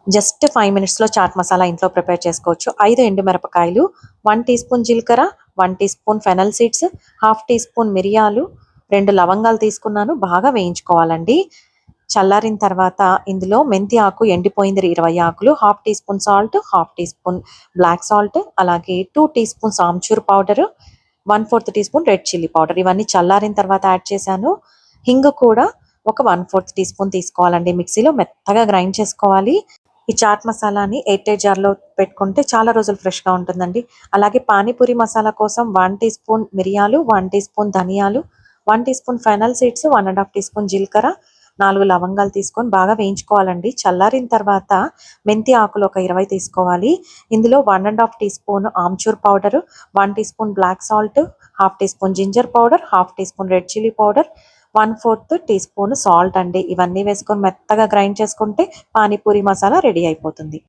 Just 5 మినిట్స్‌లో చాట్ మసాలా ఇంట్లో prepare చేసుకోవచ్చు. 5 ఎండుమిరపకాయలు, 1 టీ స్పూన్ జీలకర్ర, 1 teaspoon fennel seeds, half teaspoon మిరియాలు, 2 లవంగాలు తీసుకున్నాను. బాగా వేయించుకోవాలండి. చల్లారిన తర్వాత ఇందులో మెంతి ఆకు ఎండిపోయింది 20 ఆకులు, half teaspoon salt, half teaspoon black salt, అలాగే 2 teaspoons amchur powder, 1/4 teaspoon red chilli powder. ఇవన్నీ చల్లారిన తర్వాత యాడ్ చేశాను. హింగు కూడా ఒక 1/4 టీ స్పూన్ తీసుకోవాలండి. మిక్సీలో మెత్తగా గ్రైండ్ చేసుకోవాలి. ఈ చాట్ మసాలాని ఎయిర్ టైట్ జార్లో పెట్టుకుంటే చాలా రోజులు ఫ్రెష్గా ఉంటుందండి. అలాగే పానీపూరి మసాలా కోసం 1 టీ స్పూన్ మిరియాలు, 1 టీ స్పూన్ ధనియాలు, 1 teaspoon fennel seeds, 1½ teaspoon జీలకర్ర, 4 లవంగాలు తీసుకొని బాగా వేయించుకోవాలండి. చల్లారిన తర్వాత మెంతి ఆకులు ఒక 20 తీసుకోవాలి. ఇందులో 1½ teaspoon amchur powder, 1 teaspoon black salt, half teaspoon ginger powder, half teaspoon red chilli powder, 1/4 teaspoon salt అండి. ఇవన్నీ వేసుకొని మెత్తగా గ్రైండ్ చేసుకుంటే పానీపూరి మసాలా రెడీ అయిపోతుంది.